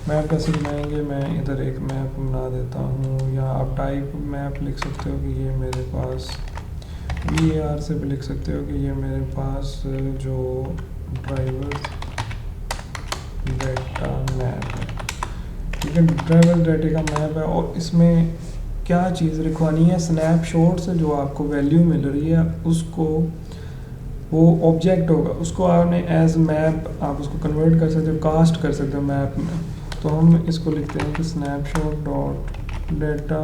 Map कैसे बनाएंगे, मैं इधर एक मैप बना देता हूँ, या आप टाइप मैप लिख सकते हो कि ये मेरे पास VAR से भी लिख सकते हो कि ये मेरे पास जो ड्राइवर डाटा मैप है, ठीक है। ड्राइवर डाटा का मैप है और इसमें क्या चीज़ लिखवानी है, स्नैपशॉट से जो आपको वैल्यू मिल रही है उसको, वो ऑब्जेक्ट होगा, उसको आपने एज मैप आप उसको कन्वर्ट कर सकते हो, कास्ट कर सकते हो मैप में। तो हम इसको लिखते हैं कि स्नैपशॉट डॉट डाटा,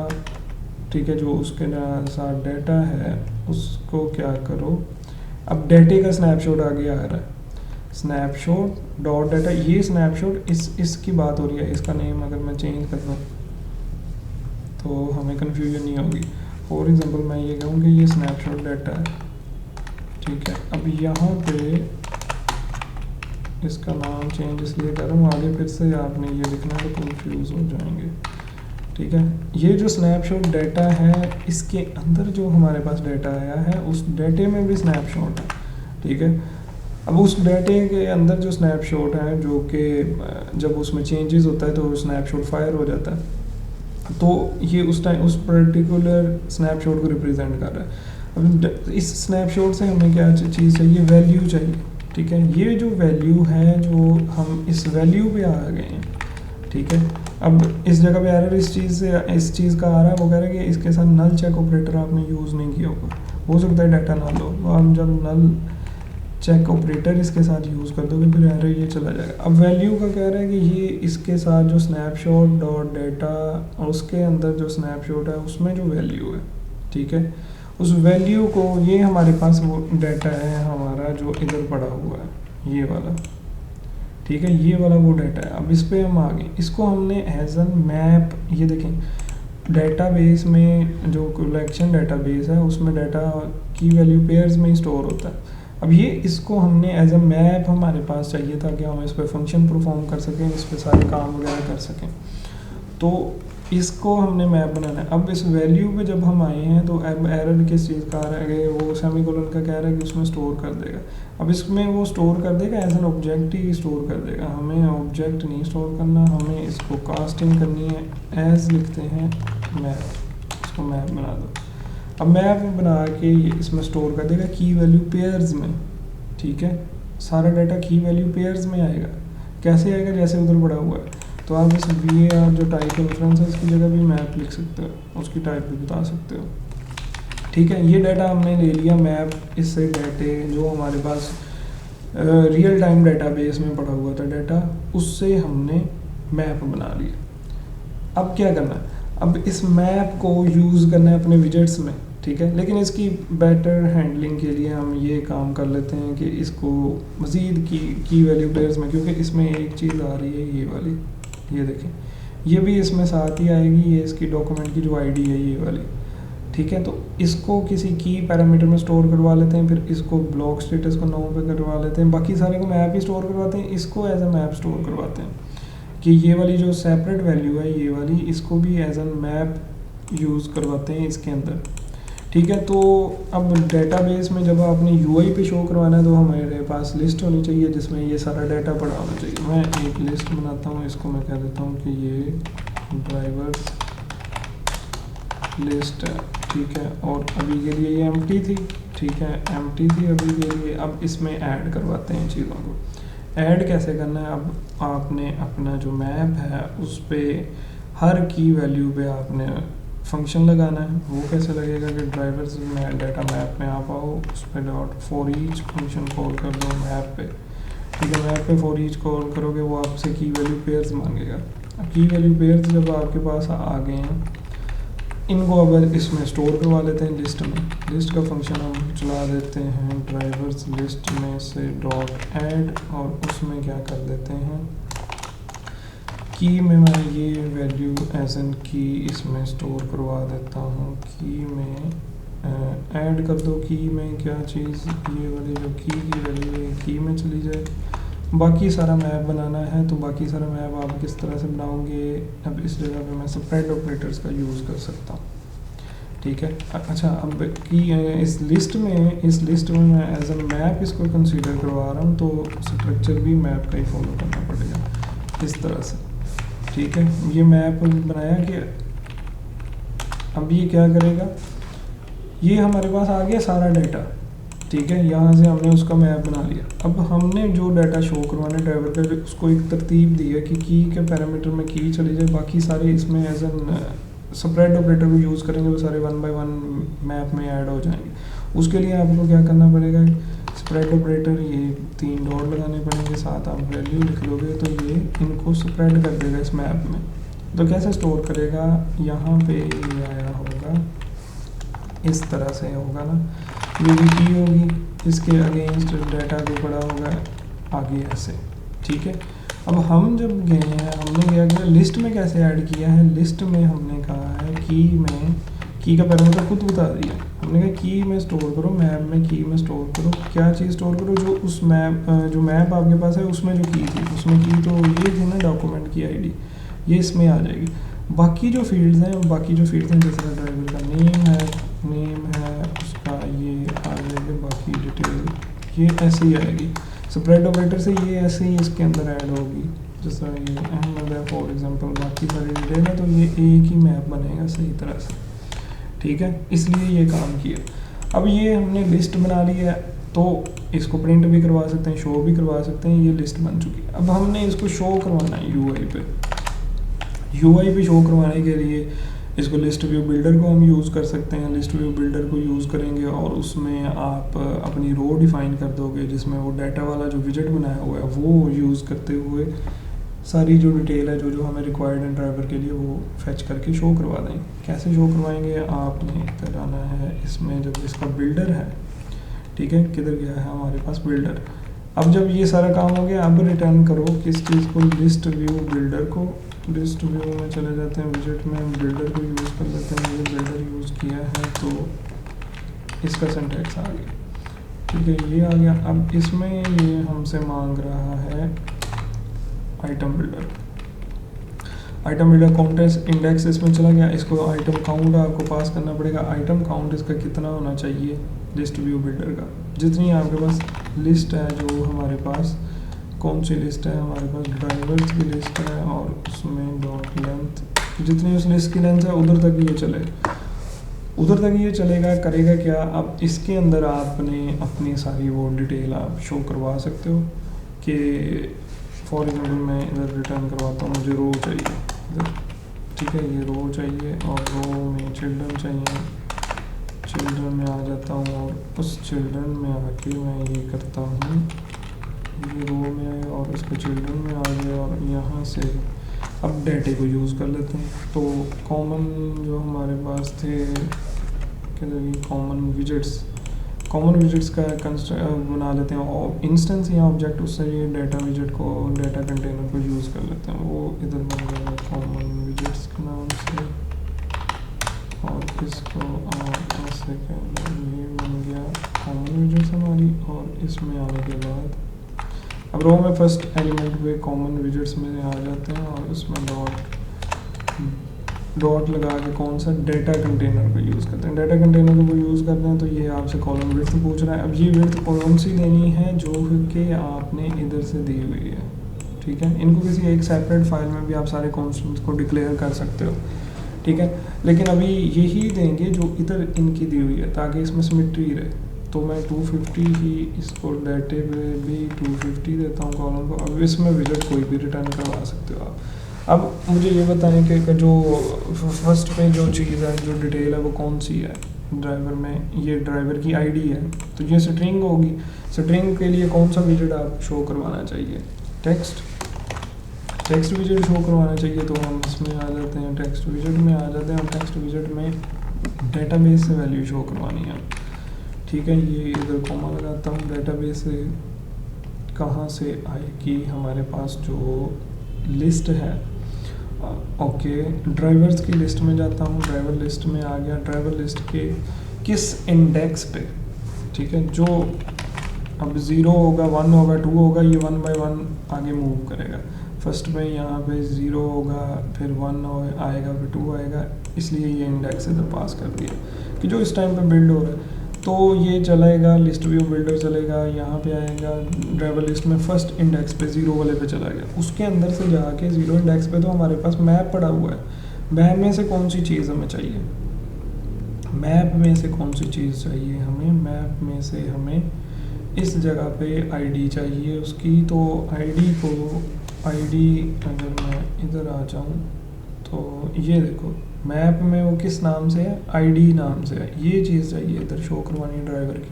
ठीक है, जो उसके साथ डाटा है उसको क्या करो। अब डाटे का स्नैपशॉट आगे आ रहा है, स्नैपशॉट डॉट डाटा, ये स्नैपशॉट इसकी बात हो रही है। इसका नेम अगर मैं चेंज कर दूँ तो हमें कन्फ्यूजन नहीं होगी। फॉर एग्जांपल मैं ये कहूँ कि ये स्नैपशॉट डाटा है, ठीक है। अब यहाँ पे इसका नाम चेंज इसलिए कर रहा हूँ, आगे फिर से आपने ये लिखना है तो कंफ्यूज हो जाएंगे, ठीक है। ये जो स्नैपशॉट डाटा है, इसके अंदर जो हमारे पास डाटा आया है उस डाटे में भी स्नैपशॉट है, ठीक है। अब उस डाटे के अंदर जो स्नैपशॉट है, जो कि जब उसमें चेंजेस होता है तो स्नैपशॉट फायर हो जाता है, तो ये उस टाइम उस पर्टिकुलर स्नैपशॉट को रिप्रेजेंट कर रहा है। अब इस स्नैपशॉट से हमें क्या चीज़ चाहिए, वैल्यू चाहिए, ठीक है। ये जो वैल्यू है, जो हम इस वैल्यू पे आ गए हैं, ठीक है। अब इस जगह पे एरर इस चीज़ का आ रहा है, वो कह रहा है कि इसके साथ नल चेक ऑपरेटर आपने यूज़ नहीं किया होगा, हो सकता है डाटा नल हो, तो आप जब नल चेक ऑपरेटर इसके साथ यूज़ कर दोगे फिर एरर ये चला जाएगा। अब वैल्यू का कह रहा है कि ये इसके साथ जो स्नैपशॉट डॉट डाटा और उसके अंदर जो स्नैपशॉट है उसमें जो वैल्यू है, ठीक है, उस वैल्यू को, ये हमारे पास वो डाटा है हमारा जो इधर पड़ा हुआ है, ये वाला, ठीक है, ये वाला वो डाटा है। अब इस पर हम आ गए, इसको हमने एज एन मैप, ये देखें डेटाबेस में जो कलेक्शन डेटाबेस है उसमें डाटा की वैल्यू पेयर्स में ही स्टोर होता है। अब ये इसको हमने एज अ मैप हमारे पास चाहिए था कि हम इस पर फंक्शन परफॉर्म कर सकें, इस पर सारे काम वगैरह कर सकें, तो इसको हमने मैप बनाना है। अब इस वैल्यू पे जब हम आए हैं तो अब एरर किस चीज़ का आ रहा है, वो सेमीकोलन का कह रहा है कि उसमें स्टोर कर देगा। अब इसमें वो स्टोर कर देगा एज एन ऑब्जेक्ट ही स्टोर कर देगा, हमें ऑब्जेक्ट नहीं स्टोर करना, हमें इसको कास्टिंग करनी है, एज लिखते हैं मैप, इसको मैप बना दो। अब मैप बना के इसमें स्टोर कर देगा की वैल्यू पेयर्स में, ठीक है, सारा डाटा की वैल्यू पेयर्स में आएगा। कैसे आएगा, जैसे उधर पड़ा हुआ है, तो आप इस VAR जो टाइप इंफ्रेंस है इसकी जगह भी मैप लिख सकते हो, उसकी टाइप भी बता सकते हो, ठीक है। ये डाटा हमने ले लिया मैप, इससे डाटे जो हमारे पास रियल टाइम डेटाबेस में पड़ा हुआ था डाटा, उससे हमने मैप बना लिया। अब क्या करना है, अब इस मैप को यूज़ करना है अपने विजेट्स में, ठीक है। लेकिन इसकी बेटर हैंडलिंग के लिए हम ये काम कर लेते हैं कि इसको मज़ीद की वैल्यू पेयर्स में, क्योंकि इसमें एक चीज़ आ रही है ये वाली, ये देखें, ये भी इसमें साथ ही आएगी, ये इसकी डॉक्यूमेंट की जो ID है ये वाली, ठीक है। तो इसको किसी की पैरामीटर में स्टोर करवा लेते हैं, फिर इसको ब्लॉक स्टेटस को 9 पे करवा लेते हैं, बाकी सारे को मैप ही स्टोर करवाते हैं, इसको एज अ मैप स्टोर करवाते हैं कि ये वाली जो सेपरेट वैल्यू है ये वाली, इसको भी एज एन मैप यूज़ करवाते हैं इसके अंदर, ठीक है। तो अब डेटाबेस में जब आपने UI पे शो करवाना है तो हमारे पास लिस्ट होनी चाहिए जिसमें ये सारा डाटा पड़ा होना चाहिए। मैं एक लिस्ट बनाता हूँ, इसको मैं कह देता हूँ कि ये ड्राइवर्स लिस्ट है, ठीक है, और अभी के लिए ये एम्प्टी थी, ठीक है, एम्प्टी थी अभी के लिए। अब इसमें ऐड करवाते हैं चीज़ों को। ऐड कैसे करना है, अब आपने अपना जो मैप है उस पर हर की वैल्यू पे आपने फंक्शन लगाना है। वो कैसे लगेगा कि ड्राइवर्स में डाटा मैप में आप आओ, उस पर dot for each function call कर दो मैप पे, ठीक है। मैप पे फॉर ईच कॉल करोगे वो आपसे की वैल्यू पेयर्स मांगेगा। अब की वैल्यू पेयर्स जब आपके पास आ गए हैं, इनको अब इसमें स्टोर करवा लेते हैं लिस्ट में। लिस्ट का फंक्शन हम चला देते हैं ड्राइवर्स लिस्ट में से डॉट ऐड, और उसमें क्या कर देते हैं, की में मैं ये वैल्यू एज एन की इसमें स्टोर करवा देता हूँ। की में ऐड कर दो, की में क्या चीज़, ये वाली जो की वैल्यू है की में चली जाए। बाकी सारा मैप बनाना है, तो बाकी सारा मैप आप किस तरह से बनाओगे, अब इस जगह पे मैं स्प्रेड ऑपरेटर्स का यूज़ कर सकता हूँ, ठीक है। अच्छा, अब की इस लिस्ट में मैं एज ए मैप इसको कंसीडर करवा रहा हूँ, तो स्ट्रक्चर भी मैप का ही फॉलो करना पड़ेगा इस तरह से। ठीक है, ये मैप बनाया कि अब ये क्या करेगा, ये हमारे पास आ गया सारा डाटा, ठीक है, यहाँ से हमने उसका मैप बना लिया। अब हमने जो डाटा शो करवाना है ड्राइवर का, उसको एक तरतीब दी है कि की के पैरामीटर में की चली जाए, बाकी सारे इसमें एज एन स्प्रेड ऑपरेटर को यूज़ करेंगे, वो सारे 1 बाय 1 मैप में ऐड हो जाएंगे। उसके लिए आपको क्या करना पड़ेगा, स्प्रेड ऑपरेटर, ये 3 डॉट लगाने पड़ेंगे, साथ आप वैल्यू लिख लोगे तो ये इनको स्प्रेड कर देगा इस मैप में। तो कैसे स्टोर करेगा, यहाँ पे ये आया होगा, इस तरह से होगा ना, ये भी की होगी, इसके अगेंस्ट डाटा को पड़ा होगा आगे ऐसे, ठीक है। अब हम जब गए हैं, हमने क्या किया, लिस्ट में कैसे ऐड किया है, लिस्ट में हमने कहा है की का पैरामीटर खुद बता दिया, हमने कहा की में स्टोर करो, मैप में की में स्टोर करो, क्या चीज़ स्टोर करो, जो उस जो मैप आपके पास है उसमें जो की थी, उसमें की तो ये थी ना डॉक्यूमेंट की आईडी, ये इसमें आ जाएगी। बाकी जो फील्ड्स हैं जैसे ड्राइवर का नेम है उसका, ये आ जाएगा, बाकी डिटेल ये ऐसे ही आएगी। स्प्रेड ऑपरेटर से ये ऐसे ही इसके अंदर ऐड होगी, जैसा ये अहमद है फॉर एग्जांपल, बाकी सारी डिटेल है, तो ये एक ही मैप बनेगा सही तरह से, ठीक है, इसलिए ये काम किया। अब ये हमने लिस्ट बना ली है, तो इसको प्रिंट भी करवा सकते हैं, शो भी करवा सकते हैं, ये लिस्ट बन चुकी है। अब हमने इसको शो करवाना है यूआई पे शो करवाने के लिए इसको लिस्ट व्यू बिल्डर को हम यूज़ कर सकते हैं। लिस्ट व्यू बिल्डर को यूज़ करेंगे और उसमें आप अपनी रो डिफ़ाइन कर दोगे, जिसमें वो डाटा वाला जो विजेट बनाया हुआ है वो यूज़ करते हुए सारी जो डिटेल है जो हमें रिक्वायर्ड है ड्राइवर के लिए, वो फैच करके शो करवा देंगे। कैसे शो करवाएंगे, आपने इधर आना है, इसमें जब इसका बिल्डर है, ठीक है, किधर गया है हमारे पास बिल्डर। अब जब ये सारा काम हो गया, अब रिटर्न करो किस चीज़ को, लिस्ट व्यू बिल्डर को। लिस्ट व्यू में चले जाते हैं, विजेट में बिल्डर को यूज़ कर लेते हैं, ये बिल्डर यूज़ किया है तो इसका सिंटैक्स आ गया, ठीक है, ये आ गया। अब इसमें ये हमसे मांग रहा है आइटम बिल्डर कॉन्टेक्स्ट इंडेक्स इसमें चला गया, इसको आइटम काउंट आपको पास करना पड़ेगा। आइटम काउंट इसका कितना होना चाहिए लिस्ट व्यू बिल्डर का, जितनी आपके पास लिस्ट है, जो हमारे पास कौन सी लिस्ट है, हमारे पास ड्राइवर्स की लिस्ट है, और उसमें डॉट लेंथ, जितनी उस लिस्ट की लेंथ है उधर तक ये चलेगा। करेगा क्या, अब इसके अंदर आपने अपनी सारी वो डिटेल आप शो करवा सकते हो कि फॉर एग्जाम्पल मैं इधर रिटर्न करवाता हूँ, मुझे रो चाहिए इधर, ठीक है, ये रो चाहिए और रो में चिल्ड्रन चाहिए, चिल्ड्रन में आ जाता हूँ और उस चिल्ड्रन में आके मैं ये करता हूँ, ये रो में आए और इसको चिल्ड्रन में आ गए, और यहाँ से अब डेटे को यूज़ कर लेते हैं। तो कॉमन जो हमारे पास थे कॉमन विजेट्स का बना लेते हैं, और इंस्टेंस या ऑब्जेक्ट, उससे ये डाटा विजेट को, डाटा कंटेनर को यूज़ कर लेते हैं, वो इधर बन गया कॉमन विजेट्स के नाम से, और इसको और ऐसे कहना, ये बन गया कॉमन विजेट्स हमारी। और इसमें आने के बाद अब रो में फर्स्ट एलिमेंट पे कॉमन विजेट्स में आ जाते हैं, और उसमें डॉट लगा के कौन सा डाटा कंटेनर को यूज़ करते हैं। डाटा कंटेनर को यूज़ करते हैं तो ये आपसे कॉलम विड्थ पूछ रहा है। अब ये विड्थ कौन सी देनी है, जो कि आपने इधर से दी हुई है, ठीक है। इनको किसी एक सेपरेट फाइल में भी आप सारे कॉन्स्टेंट्स को डिक्लेयर कर सकते हो, ठीक है, लेकिन अभी यही देंगे जो इधर इनकी दी हुई है, ताकि इसमें सिमेट्री रहे। तो मैं 250 ही इसको डाटे पे भी 250 देता हूँ कॉलम को। अब इसमें विजेट कोई भी रिटर्न करवा सकते हो आप। अब मुझे ये बताएं कि जो फर्स्ट पे जो चीज़ है, जो डिटेल है, वो कौन सी है ड्राइवर में, ये ड्राइवर की आईडी है, तो ये स्ट्रिंग होगी। स्ट्रिंग के लिए कौन सा विजेट आप शो करवाना चाहिए, टेक्स्ट विजेट शो करवाना चाहिए, तो हम इसमें आ जाते हैं, टेक्स्ट विजेट में आ जाते हैं, और टेक्स्ट विजेट में डेटाबेस से वैल्यू शो करवानी है, ठीक है। ये इधर कॉमा लगाता हूँ, डेटाबेस से कहाँ से आएगी हमारे पास जो लिस्ट है, ओके, ड्राइवर्स की लिस्ट में जाता हूँ, ड्राइवर लिस्ट में आ गया। ड्राइवर लिस्ट के किस इंडेक्स पे, ठीक है, जो अब 0 होगा, 1 होगा, 2 होगा, ये 1 बाय 1 आगे मूव करेगा। फर्स्ट में यहाँ पे 0 होगा, फिर 1 आएगा, फिर 2 आएगा, इसलिए ये इंडेक्स इधर पास कर दिया कि जो इस टाइम पे बिल्ड हो रहा है। तो ये चलाएगा, लिस्ट व्यू बिल्डर चलेगा, यहाँ पे आएगा ड्राइवर लिस्ट में फर्स्ट इंडेक्स पे 0 वाले पे चला गया, उसके अंदर से जाके 0 इंडेक्स पे तो हमारे पास मैप पड़ा हुआ है। मैप में से कौन सी चीज़ हमें चाहिए, मैप में से कौन सी चीज़ चाहिए हमें, मैप में से हमें इस जगह पे आईडी चाहिए उसकी। तो आईडी अगर मैं इधर आ जाऊँ तो ये देखो मैप में वो किस नाम से है, आईडी नाम से है, ये चीज़ चाहिए इधर शो करवानी ड्राइवर की।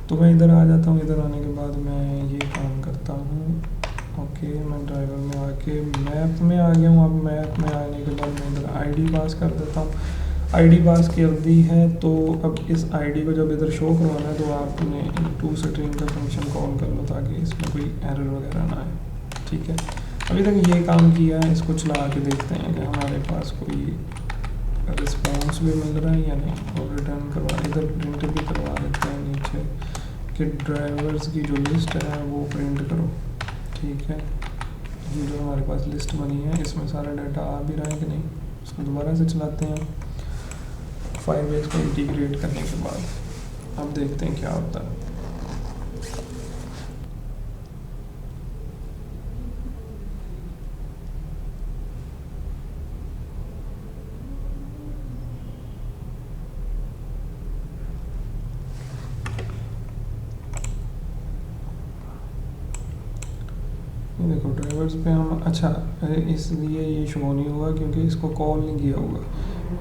तो मैं इधर आ जाता हूँ, इधर आने के बाद मैं ये काम करता हूँ। ओके, मैं ड्राइवर में आके मैप में आ गया हूँ। अब मैप में आने के बाद मैं इधर आईडी पास कर देता हूँ। आईडी पास कर दी है तो अब इस आईडी को जब इधर शो करवाना है तो आपने टू स्ट्रिंग का फंक्शन कॉल कर लो ताकि इसमें कोई एरर वगैरह ना आए। ठीक है, अभी तक ये काम किया है, इसको चला के देखते हैं कि हमारे पास कोई रिस्पॉन्स भी मिल रहा है या नहीं। और रिटर्न करवा, इधर प्रिंट भी करवा देते हैं नीचे कि ड्राइवर्स की जो लिस्ट है वो प्रिंट करो। ठीक है, ये जो हमारे पास लिस्ट बनी है इसमें सारा डाटा आ भी रहा है कि नहीं, उसको दोबारा से चलाते हैं फायरबेस को इंटीग्रेट करने के बाद। अब देखते हैं क्या होता है। देखो ड्राइवर्स पे हम, अच्छा इसलिए ये शो नहीं हुआ क्योंकि इसको कॉल नहीं किया होगा।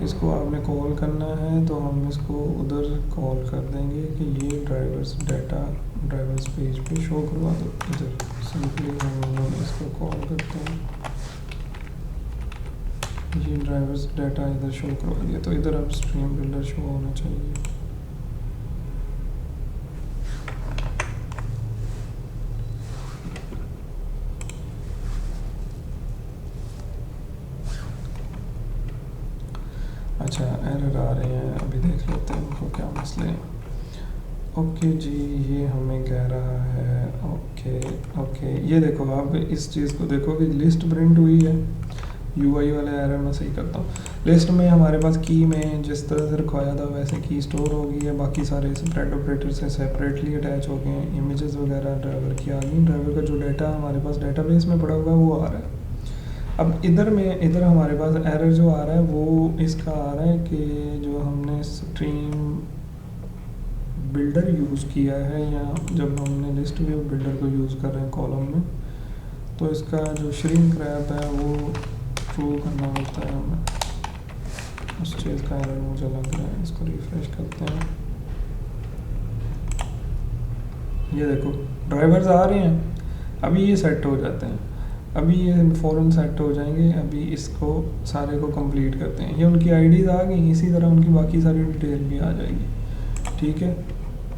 इसको आपने कॉल करना है तो हम इसको उधर कॉल कर देंगे कि ये ड्राइवर्स डाटा ड्राइवर्स पेज पे शो करवा दो। इधर सिंपली हम इसको कॉल करते हैं, ये ड्राइवर्स डाटा इधर शो करवा दिया। तो इधर अब स्ट्रीम बिल्डर शो होना चाहिए। अच्छा एरर आ रहे हैं, अभी देख लेते हैं उनको क्या मसले हैं। ओके जी, ये हमें कह रहा है ओके ये देखो आप इस चीज़ को देखो कि लिस्ट प्रिंट हुई है। यूआई वाला एरर मैं सही करता हूँ। लिस्ट में हमारे पास की में जिस तरह से रखवाया था वैसे की स्टोर हो गई है, बाकी सारे स्प्रेड ऑपरेटर से सेपरेटली अटैच हो गए हैं। इमेजेस वगैरह ड्राइवर की आ गई, ड्राइवर का जो डाटा हमारे पास डाटाबेस में पड़ा हुआ है वो आ रहा है। अब इधर हमारे पास एरर जो आ रहा है वो इसका आ रहा है कि जो हमने स्ट्रीम बिल्डर यूज़ किया है या जब हमने लिस्ट व्यू बिल्डर को यूज़ कर रहे हैं कॉलम में, तो इसका जो श्रिंक रैप है वो ट्रू करना होता है हमें। उस चीज़ का एरर मुझे लग रहा है, इसको रिफ्रेश करते हैं। ये देखो ड्राइवर्स आ रहे हैं, अभी ये सेट हो जाते हैं, अभी ये फ़ौरन सेट हो जाएंगे। अभी इसको सारे को कंप्लीट करते हैं। ये उनकी आईडीज़ आ गई, इसी तरह उनकी बाकी सारी डिटेल भी आ जाएगी। ठीक है,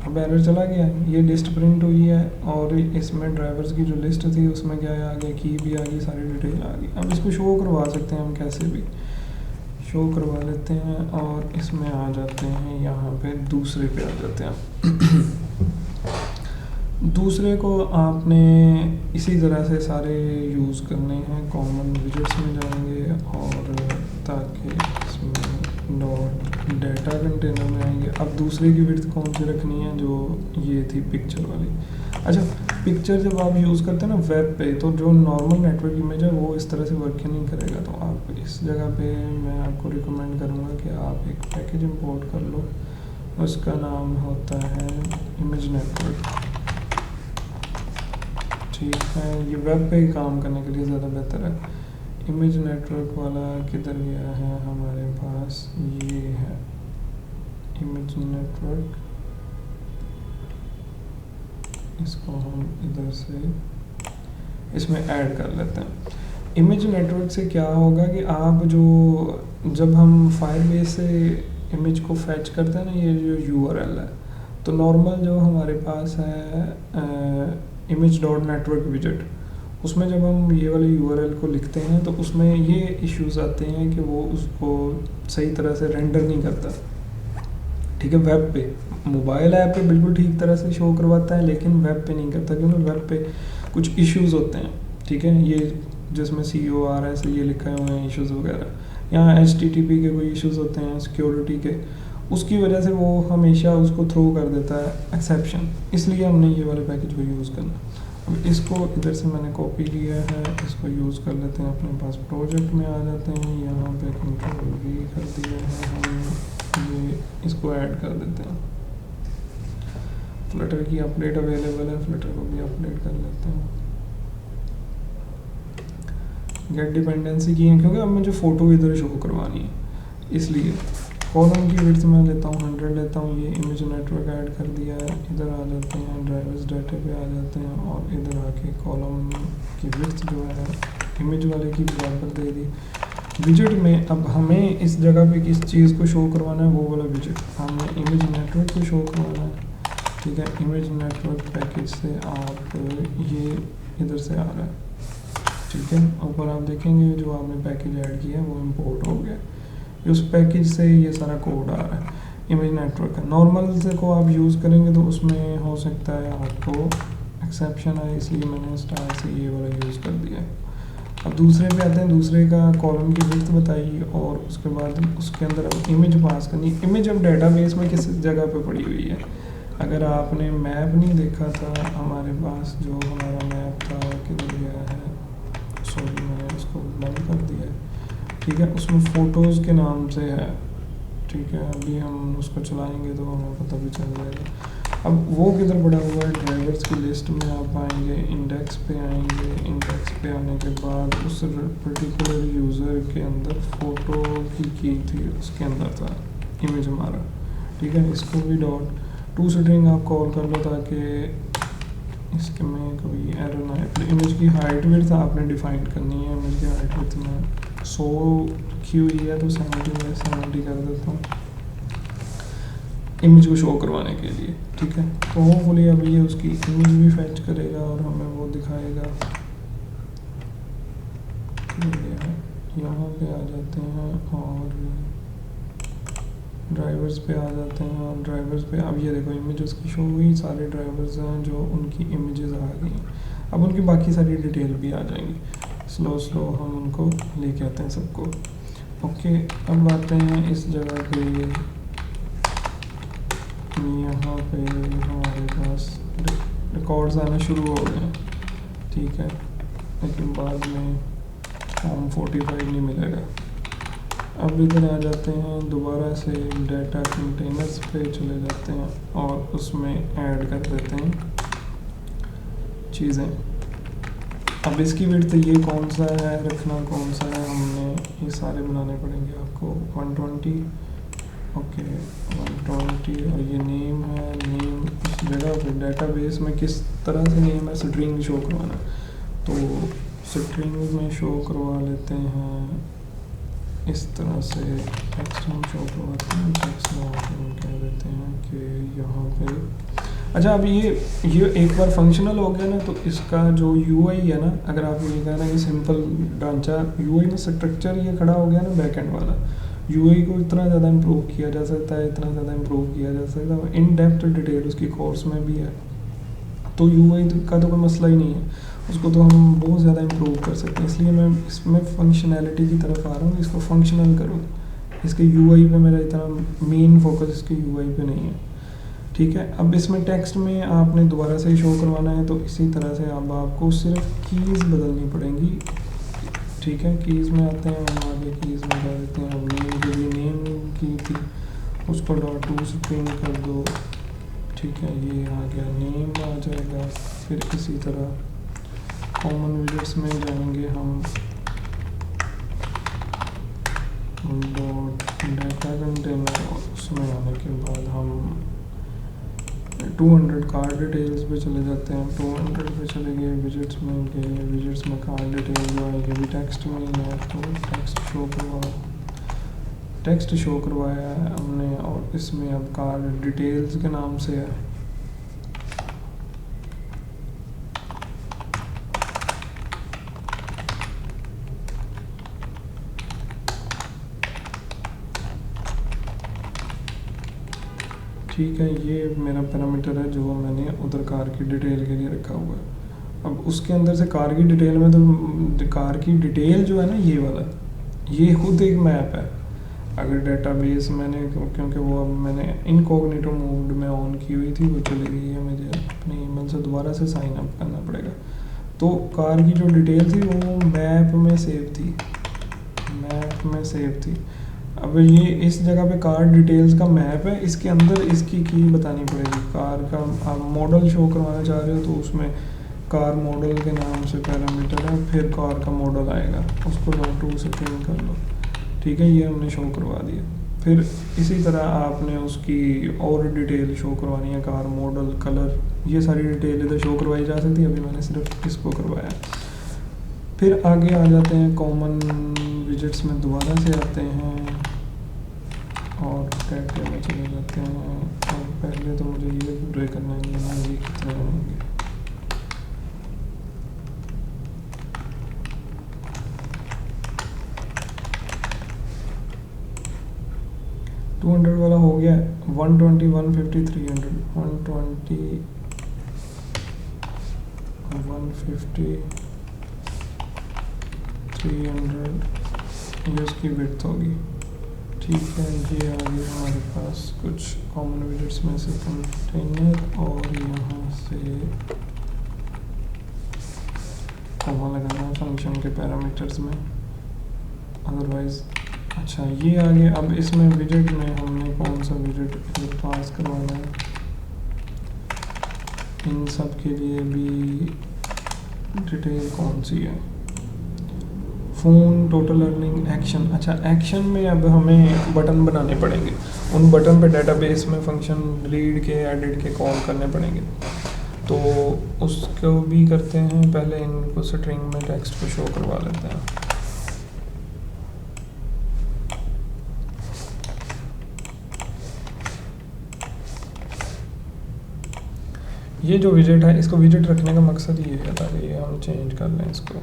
अब एरर चला गया, ये लिस्ट प्रिंट हुई है और इसमें ड्राइवर्स की जो लिस्ट थी उसमें क्या आ गया, की भी आ गई, सारी डिटेल आ गई। अब इसको शो करवा सकते हैं हम, कैसे भी शो करवा लेते हैं और इसमें आ जाते हैं, यहाँ पे दूसरे पे आ जाते हैं। दूसरे को आपने इसी तरह से सारे यूज़ करने हैं। कॉमन विजेट्स में जाएंगे और ताकि इसमें डॉट डाटा कंटेनर में आएंगे। अब दूसरे की विड्थ कौन सी रखनी है, जो ये थी पिक्चर वाली। अच्छा, पिक्चर जब आप यूज़ करते हैं ना वेब पे, तो जो नॉर्मल नेटवर्क इमेज है वो इस तरह से वर्क नहीं करेगा। तो आप इस जगह पे मैं आपको रिकमेंड करूँगा कि आप एक पैकेज इंपोर्ट कर लो, उसका नाम होता है इमेज नेटवर्क। ठीक है, ये वेब पे ही काम करने के लिए ज़्यादा बेहतर है। इमेज नेटवर्क वाला किधर गया है हमारे पास, ये है इमेज नेटवर्क। इसको हम इधर से इसमें ऐड कर लेते हैं। इमेज नेटवर्क से क्या होगा कि आप जब हम फायरबेस से इमेज को फैच करते हैं ना, ये जो यूआरएल है, तो नॉर्मल जो हमारे पास है इमेज डॉट नेटवर्क विजेट, उसमें जब हम ये वाले यूआरएल को लिखते हैं तो उसमें ये इश्यूज आते हैं कि वो उसको सही तरह से रेंडर नहीं करता। ठीक है, वेब पे, मोबाइल ऐप पे बिल्कुल ठीक तरह से शो करवाता है, लेकिन वेब पे नहीं करता क्योंकि वेब पे कुछ इश्यूज होते हैं। ठीक है, ये जिसमें CORS ये लिखा हुए हैं इश्यूज वगैरह, यहाँ HTTP के कोई इश्यूज होते हैं सिक्योरिटी के, उसकी वजह से वो हमेशा उसको थ्रो कर देता है एक्सेप्शन, इसलिए हमने ये वाले पैकेज को यूज़ करना। अब इसको इधर से मैंने कॉपी किया है, इसको यूज़ कर लेते हैं अपने पास, प्रोजेक्ट में आ जाते हैं, यहाँ पे कंट्रोल V कर दिया है, हम ये इसको ऐड कर देते हैं। फ्लटर की अपडेट अवेलेबल है, फ्लटर को भी अपडेट कर लेते हैं। गेट डिपेंडेंसी की है क्योंकि अब मुझे फ़ोटो इधर शो करवानी है, इसलिए कॉलम की विड्थ मैं लेता हूँ 100 लेता हूँ। ये इमेज नेटवर्क ऐड कर दिया है, इधर आ जाते हैं ड्राइवर्स डाटा पे आ जाते हैं और इधर आके कॉलम की विड्थ जो है इमेज वाले की बराबर दे दी। विजेट में अब हमें इस जगह पे किस चीज़ को शो करवाना है, वो वाला विजेट हमें इमेज नेटवर्क को शो करवाना है। ठीक है, इमेज नेटवर्क पैकेज से आप ये इधर से आ रहा है। ठीक है, ऊपर आप देखेंगे जो आपने पैकेज ऐड किया है वो इंपोर्ट हो गया, उस पैकेज से ये सारा कोड आ रहा है इमेज नेटवर्क का। नॉर्मल से को आप यूज़ करेंगे तो उसमें हो सकता है आपको एक्सेप्शन आए, इसलिए मैंने स्टार से ये वाला यूज़ कर दिया है। अब दूसरे पे आते हैं, दूसरे का कॉलम की विड्थ बताइए और उसके बाद उसके अंदर अब इमेज पास करनी। इमेज अब डेटाबेस में किस जगह पे पड़ी हुई है, अगर आपने मैप नहीं देखा था हमारे पास, जो हमारा मैप था किधर गया है, सॉरी मैंने उसको बंद कर दिया है। ठीक है, उसमें फ़ोटोज़ के नाम से है। ठीक है, अभी हम उसको चलाएंगे तो हमें पता भी चल जाएगा। अब वो किधर पड़ा हुआ है, ड्राइवर्स की लिस्ट में आप आएंगे, इंडेक्स पे आएंगे, इंडेक्स पे आने के बाद उस पर्टिकुलर यूज़र के अंदर फ़ोटो की थी, उसके अंदर था इमेज हमारा। ठीक है, इसको भी .to स्ट्रिंग आप कॉल कर लो ताकि इसके में कोई एरर ना आए। इमेज की हाइट विड्थ आपने डिफाइन करनी है, इमेज की हाइट विड्थ में 100 की हुई है तो 70 कर देता हूँ इमेज को शो करवाने के लिए। ठीक है, तो होपफुली अब ये उसकी इमेज भी फैच करेगा और हमें वो दिखाएगा। यहाँ पे आ जाते हैं और ड्राइवर्स पे आ जाते हैं और ड्राइवर्स पे अब ये देखो इमेज उसकी शो हुई, सारे ड्राइवर्स हैं जो उनकी इमेजेस आ गई। अब उनकी बाकी सारी डिटेल भी आ जाएंगी, स्लो हम उनको लेके आते हैं सबको। ओके, अब आते हैं इस जगह पे, यहाँ पे हमारे पास रिकॉर्ड्स आना शुरू हो गए। ठीक है, लेकिन बाद में फॉर्म 45 नहीं मिलेगा। अब इधर आ जाते हैं, दोबारा से डाटा कंटेनर्स पे चले जाते हैं और उसमें ऐड कर देते हैं चीज़ें। अब इसकी विड्थ ये कौन सा है, रखना कौन सा है, हमने ये सारे बनाने पड़ेंगे आपको। 120 ओके 120 और ये नेम है, नेम इस जगह पे डेटाबेस में किस तरह से नेम है, स्ट्रिंग शो करवाना, तो स्ट्रिंग में शो करवा लेते हैं इस तरह से। टेक्स्ट हम शो करवाते हैं, टेक्स्ट में हम कह देते हैं कि यहाँ पे अच्छा। अब ये एक बार फंक्शनल हो गया ना, तो इसका जो यूआई है ना, अगर आप ये कहना कि सिंपल ढांचा यूआई में स्ट्रक्चर ये खड़ा हो गया ना बैकएंड वाला, यूआई को इतना ज़्यादा इम्प्रूव किया जा सकता है, इतना ज़्यादा इम्प्रूव किया जा सकता है। इन डेप्थ डिटेल उसकी कोर्स में भी है, तो यूआई का तो कोई मसला ही नहीं है, उसको तो हम बहुत ज़्यादा इम्प्रूव कर सकते हैं। इसलिए मैं इसमें फंक्शनैलिटी की तरफ आ रहा हूँ, इसको फंक्शनल करूँ। इसके यूआई पे मेरा इतना मेन फोकस इसके यूआई पे नहीं है। ठीक है, अब इसमें टेक्स्ट में आपने दोबारा से शो करवाना है, तो इसी तरह से अब आपको सिर्फ कीज़ बदलनी पड़ेंगी। ठीक है, कीज़ में आते हैं, हम आगे कीज़ में कर देते हैं। अब नेम जो भी नेम की थी उसको .to स्ट्रिंग कर दो। ठीक है, ये आ गया, नेम आ जाएगा। फिर इसी तरह कॉमन विजेट्स में जाएंगे हम, डाटा कंटेनर, उसमें आने के बाद हम 200 कार्ड डिटेल्स पे चले जाते हैं। 200 पे चले गए, विजेट्स में गए, विजेट्स में कार्ड डिटेल जो है ये भी टेक्स्ट में ही है, तो टेक्स्ट शो करवाया है हमने और इसमें अब कार्ड डिटेल्स के नाम से है। ठीक है, ये मेरा पैरामीटर है जो मैंने उधर कार की डिटेल के लिए रखा हुआ है। अब उसके अंदर से कार की डिटेल में, तो कार की डिटेल जो है ना, ये वाला, ये खुद एक मैप है। अगर डेटाबेस मैंने, क्योंकि वो अब मैंने इनकॉग्निटो मोड में ऑन की हुई थी, वो चली गई है, मुझे अपनी ईमेल से दोबारा से साइन अप करना पड़ेगा। तो कार की जो डिटेल थी वो मैप में सेव थी, मैप में सेव थी। अब ये इस जगह पे कार डिटेल्स का मैप है, इसके अंदर इसकी की बतानी पड़ेगी। कार का आप मॉडल शो करवाना चाह रहे हो तो उसमें कार मॉडल के नाम से पैरामीटर है, फिर कार का मॉडल आएगा, उसको .2 से प्रिंट कर लो। ठीक है, ये हमने शो करवा दिया। फिर इसी तरह आपने उसकी और डिटेल शो करवानी है, कार मॉडल, कलर, ये सारी डिटेल इधर शो करवाई जा सकती है। अभी मैंने सिर्फ इसको करवाया। फिर आगे आ जाते हैं कॉमन विजेट्स में, दोबारा से आते हैं और डेटा में चले जाते हैं। और पहले तो मुझे ये पूरे करना है, ये कितने होंगे। टू 200 वाला हो गया, 120, 150, 300, 120, 150, 300 ये उसकी विड्थ होगी। ठीक है, ये आ गया हमारे पास कुछ कॉमन विजेट्स में से कंटेनर, और यहाँ से कॉमा लगाना है फंक्शन के पैरामीटर्स में, अदरवाइज। अच्छा, ये आ गया। अब इसमें विजेट में हमने कौन सा विजेट पास करवाना है, इन सब के लिए भी डिटेल कौन सी है, फ़ोन, टोटल अर्निंग, एक्शन। अच्छा, एक्शन में अब हमें बटन बनाने पड़ेंगे, उन बटन पे डेटाबेस में फंक्शन रीड के, एडिट के कॉल करने पड़ेंगे। तो उसको भी करते हैं, पहले इनको स्ट्रिंग में टेक्स्ट को शो करवा लेते हैं। ये जो विजेट है, इसको विजेट रखने का मकसद ये है ताकि ये हम चेंज कर लें इसको।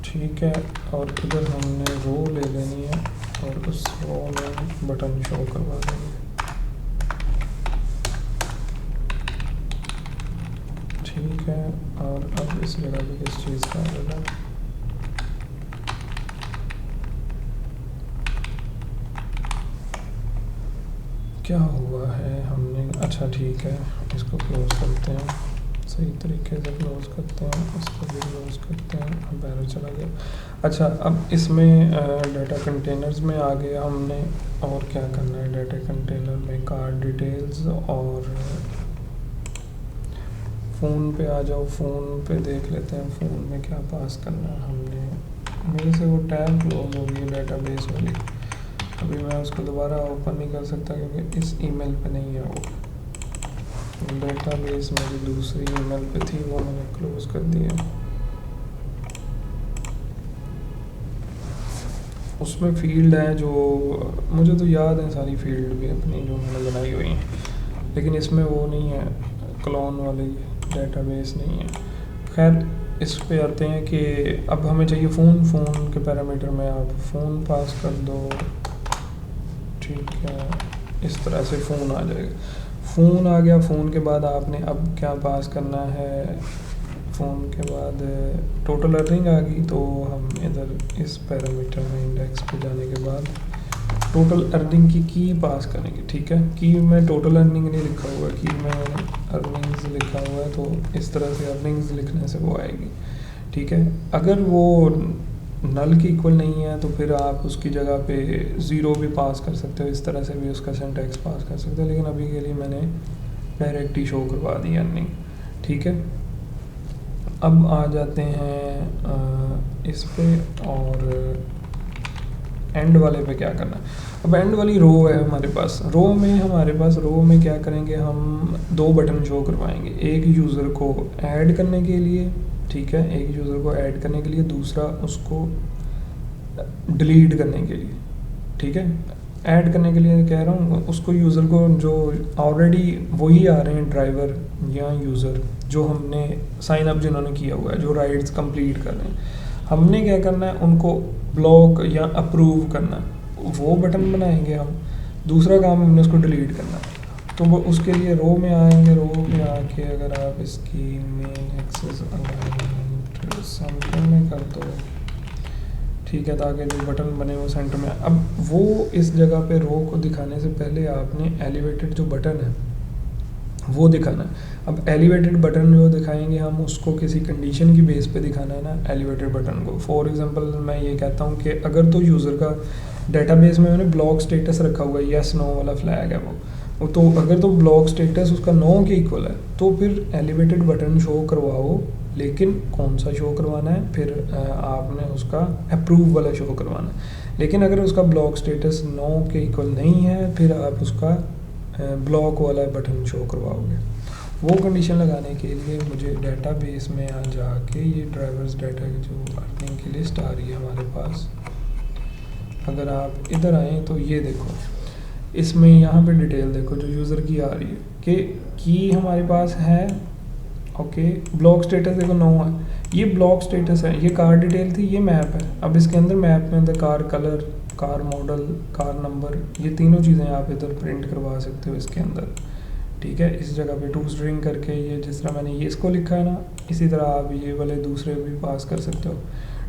ठीक है, और इधर हमने रो ले लेनी है और उस रो में बटन शो करवा देंगे। ठीक है, और अब इस जगह पे किस चीज़ का आएगा, क्या हुआ है हमने। अच्छा ठीक है, इसको क्लोज करते हैं, सही तरीके से क्लोज करते हैं, इसको भी क्लोज करते हैं। अब बैनर चला गया। अच्छा, अब इसमें डाटा कंटेनर्स में आ गया हमने, और क्या करना है डाटा कंटेनर में, कार्ड डिटेल्स, और फ़ोन पे आ जाओ। फ़ोन पे देख लेते हैं फ़ोन में क्या पास करना है हमने। मेरे से वो टैब क्लोज हो गई है डेटाबेस वाली, अभी मैं उसको दोबारा ओपन नहीं कर सकता क्योंकि इस ईमेल पे नहीं है वो। डेटाबेस मेरी दूसरी ईमेल पे थी, वो मैंने क्लोज कर दिया। उसमें फील्ड है जो मुझे तो याद है, सारी फील्ड भी अपनी जो मैंने बनाई हुई हैं, लेकिन इसमें वो नहीं है, क्लोन वाली डेटाबेस नहीं है। खैर, इस पे आते हैं कि अब हमें चाहिए फ़ोन। फ़ोन के पैरामीटर में आप फ़ोन पास कर दो। ठीक है, इस तरह से फ़ोन आ जाएगा। फ़ोन आ गया। फ़ोन के बाद आपने अब क्या पास करना है, फ़ोन के बाद टोटल अर्निंग आ गई, तो हम इधर इस पैरामीटर में इंडेक्स पे जाने के बाद टोटल अर्निंग की पास करेंगे। ठीक है, की में टोटल अर्निंग नहीं लिखा हुआ है, की में अर्निंग्स लिखा हुआ है, तो इस तरह से अर्निंग्स लिखने से वो आएगी। ठीक है, अगर वो नल की इक्वल नहीं है तो फिर आप उसकी जगह पे 0 भी पास कर सकते हो, इस तरह से भी उसका सिंटैक्स पास कर सकते हो, लेकिन अभी के लिए मैंने डायरेक्ट ही शो करवा दी अर्निंग। ठीक है, अब आ जाते हैं इस पे, और एंड वाले पे क्या करना है। अब एंड वाली रो है हमारे पास। रो में क्या करेंगे, हम 2 बटन शो करवाएंगे, एक यूज़र को ऐड करने के लिए। ठीक है, एक यूज़र को ऐड करने के लिए, दूसरा उसको डिलीट करने के लिए। ठीक है, ऐड करने के लिए कह रहा हूँ, उसको यूज़र को जो ऑलरेडी वही आ रहे हैं ड्राइवर या यूज़र जो हमने साइन अप जिन्होंने किया हुआ है, जो राइड्स कंप्लीट कर रहे हैं, हमने क्या करना है, उनको ब्लॉक या अप्रूव करना है, वो बटन बनाएंगे हम। दूसरा काम हमने उसको डिलीट करना है, तो वो उसके लिए रो में आएंगे। रो में आके अगर आप इसकी मेन एक्सेस अलाइनमेंट समथिंग में कर दो, ठीक है, ताकि जो बटन बने वो सेंटर में। अब वो इस जगह पे रो को दिखाने से पहले आपने एलिवेटेड जो बटन है वो दिखाना है। अब एलिवेटेड बटन जो दिखाएंगे हम, उसको किसी कंडीशन की बेस पे दिखाना है ना एलिवेटेड बटन को। फॉर एग्जांपल मैं ये कहता हूँ कि अगर तो यूज़र का डेटाबेस में मैंने ब्लॉक स्टेटस रखा हुआ है, यस नो वाला फ्लैग है वो, तो अगर तो ब्लॉक स्टेटस उसका नो के इक्वल है तो फिर एलिवेटेड बटन शो करवाओ, लेकिन कौन सा शो करवाना है, फिर आपने उसका अप्रूव वाला शो करवाना है। लेकिन अगर उसका ब्लॉक स्टेटस नो के इक्वल नहीं है, फिर आप उसका ब्लॉक वाला बटन शो करवाओगे। वो कंडीशन लगाने के लिए मुझे डेटाबेस में आ जाके ये ड्राइवर्स डाटा की जो अर्निंग की लिस्ट आ रही है हमारे पास, अगर आप इधर आएँ तो ये देखो, इसमें यहाँ पे डिटेल देखो जो यूज़र की आ रही है कि की हमारे पास है। ओके, ब्लॉक स्टेटस देखो नो है, ये ब्लॉक स्टेटस है, ये कार डिटेल थी, ये मैप है। अब इसके अंदर मैप में अंदर car colour, car model, car number, ये तीनों चीज़ें आप इधर प्रिंट करवा सकते हो इसके अंदर। ठीक है, इस जगह पे टू स्ट्रिंग करके, ये जिस तरह मैंने ये इसको लिखा है ना, इसी तरह आप ये वाले दूसरे भी पास कर सकते हो।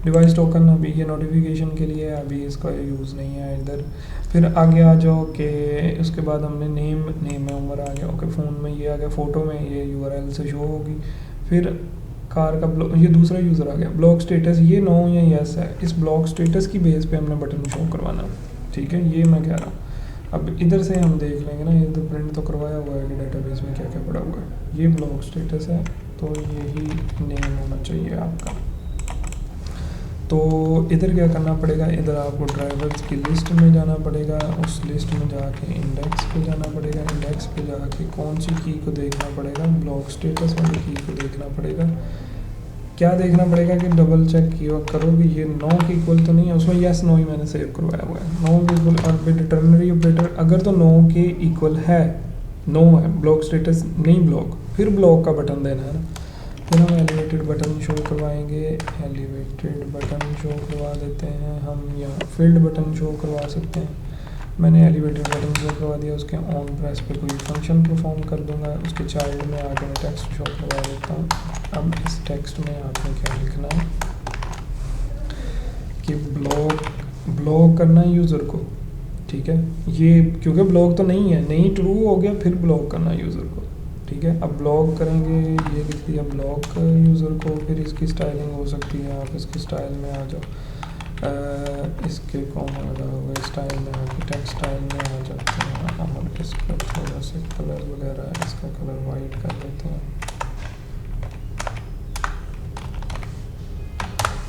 डिवाइस टोकन अभी ये नोटिफिकेशन के लिए, अभी इसका यूज़ नहीं है इधर। फिर आगे आ जाओ कि उसके बाद हमने नेम में उम्र आ गया। ओके, फ़ोन में ये आ गया, फ़ोटो में ये URL से शो होगी। फिर कार का ये दूसरा यूज़र आ गया। ब्लॉक स्टेटस ये नो या यस है, इस ब्लॉक स्टेटस की बेस पे हमने बटन शो करवाना। ठीक है, ये मैं कह रहा हूँ। अब इधर से हम देख लेंगे ना, ये तो प्रिंट तो करवाया हुआ है कि डेटाबेस में क्या क्या पड़ा हुआ है। ये ब्लॉक स्टेटस है, तो यही नेम होना चाहिए आपका। तो इधर क्या करना पड़ेगा, इधर आपको ड्राइवर्स की लिस्ट में जाना पड़ेगा, उस लिस्ट में जाके इंडेक्स पे जाना पड़ेगा, इंडेक्स पे जाके कौन सी की को देखना पड़ेगा, ब्लॉक स्टेटस वाली की को देखना पड़ेगा। क्या देखना पड़ेगा कि डबल चेक किया करो कि ये नो के इक्वल तो नहीं है, उसमें यस नो ही मैंने सेव करवाया हुआ है, नो के इक्वल। और फिर टर्नरी ऑपरेटर अगर तो नो के इक्वल है, नो है, ब्लॉक स्टेटस नहीं ब्लॉक, फिर ब्लॉक का बटन देना है ना। फिर हम एलिवेटेड बटन शो करवाएंगे, एलिवेटेड बटन शो करवा देते हैं हम, या फील्ड बटन शो करवा सकते हैं। मैंने एलिवेटेड बटन शो करवा दिया, उसके ऑन प्रेस पे कोई फंक्शन परफॉर्म कर दूंगा, उसके चाइल्ड में आके मैं टेक्स्ट शो करवा देता हूँ। अब इस टेक्स्ट में आपने क्या लिखना है कि ब्लॉक करना है यूज़र को। ठीक है, ये क्योंकि ब्लॉक तो नहीं है, नहीं ट्रू हो गया, फिर ब्लॉक करना है यूज़र को। ठीक है, अब ब्लॉक करेंगे, ये लिख दिया ब्लॉक यूज़र को। फिर इसकी स्टाइलिंग हो सकती है, आप इसकी स्टाइल में आ जाओ, इसके कौन आ जाओगे स्टाइल में, आके टेक्स्ट स्टाइल में आ जाते हैं। और इसका थोड़ा सा कलर वगैरह, इसका कलर वाइट कर देते हैं,